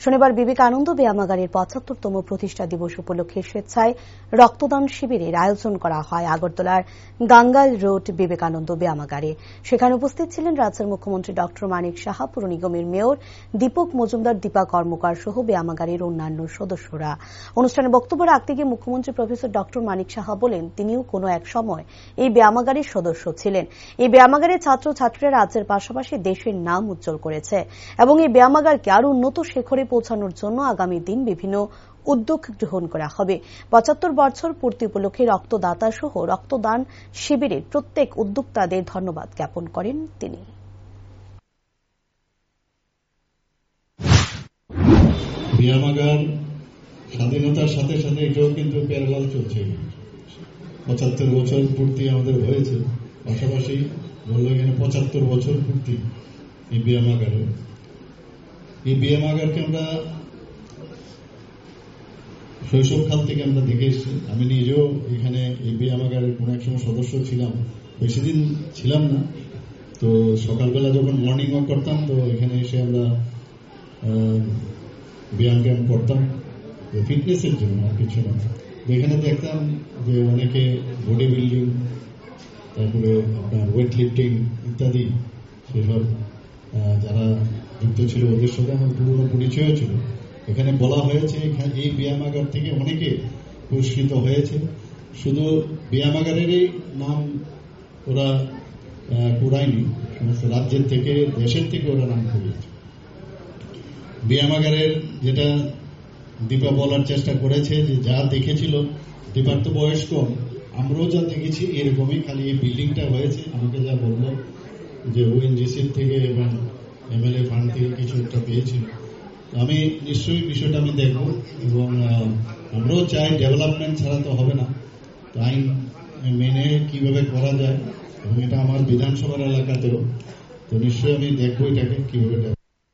শনিবার বিবেকানন্দ ব্যায়ামাগারের ৭৫তম প্রতিষ্ঠা দিবস উপলক্ষে স্বেচ্ছায় রক্তদান শিবিরের আয়োজন করা হয় আগরতলার গাঙ্গাইল রোড বিবেকানন্দ ব্যায়ামাগারে। সেখানে উপস্থিত ছিলেন রাজ্যের মুখ্যমন্ত্রী ড মানিক সাহা, পুর নিগমের মেয়র দীপক মজুমদার, দীপা কর্মকার সহ ব্যায়ামাগারের অন্যান্য সদস্যরা। অনুষ্ঠানে বক্তব্য রাখতে গিয়ে মুখ্যমন্ত্রী প্রফেসর ড মানিক সাহা বলেন, তিনিও কোনো এক সময় এই ব্যায়ামাগারের সদস্য ছিলেন। এই ব্যায়ামাগারের ছাত্রছাত্রীরা রাজ্যের পাশাপাশি দেশের নাম উজ্জ্বল করেছে এবং এই ব্যায়ামাগারকে আরো উন্নত শিখরে পৌঁছানোর জন্য আগামী দিন বিভিন্ন উদ্যোগ গ্রহণ করা হবে। ৭৫ বছর পূর্তি উপলক্ষে রক্তদাতা সহ রক্তদান শিবিরের প্রত্যেক উদ্যোক্তাদের ধন্যবাদ জ্ঞাপন করেন তিনি। ব্যায়ামাগার স্বাধীনতার সাথে সাথে এটাও কিন্তু প্যারালাল চলছে। ৭৫ বছর পূর্তি আমাদের হয়েছে, পাশাপাশি বললো এখানে ৭৫ বছর পূর্তি এই ব্যায়ামাগারে। এই ব্যায়ামাগারকে আমরা শৈশবকাল থেকে আমরা দেখে এসেছি। আমি নিজেও এখানে এই ব্যায়ামাগারের কোনো এক সময় সদস্য ছিলাম, বেশি দিন ছিলাম না। তো সকালবেলা যখন মর্নিং ওয়াক করতাম, তো এখানে এসে আমরা ব্যায়াম করতাম ফিটনেসের জন্য, আর কিছু না। এখানে দেখতাম যে অনেকে বডি বিল্ডিং, তারপরে আপনার ওয়েট লিফটিং ইত্যাদি সেসব যারা যুক্ত ছিল, ওদের সাথে আমার পুরনো পরিচয় ছিল। এখানে বলা হয়েছে এই ব্যায়ামাগার থেকে অনেকে পুরস্কৃত হয়েছে। শুধু ব্যায়ামাগারেরই নাম ওরা কুড়ায়নি, সমস্ত রাজ্যের থেকে, দেশের থেকে ওরা নাম করিয়েছে। ব্যায়ামাগারের যেটা দীপা বলার চেষ্টা করেছে, যে যা দেখেছিল, দীপার তো বয়স কম, আমরাও যা দেখেছি এরকমই, খালি এই বিল্ডিংটা হয়েছে। আমাকে যা বললো যে ওএনজিসির থেকে এবং এমএলএ ফান্ড থেকে কিছু একটা পেয়েছিল। আমি নিশ্চয়ই বিষয়টা আমি দেখব, এবং আমরাও চাই ডেভেলপমেন্ট ছাড়া তো হবে না, আইন মেনে কিভাবে করা যায়, এবং এটা আমার বিধানসভার এলাকাতেও। তো নিশ্চয়ই আমি দেখবো এটাকে কিভাবে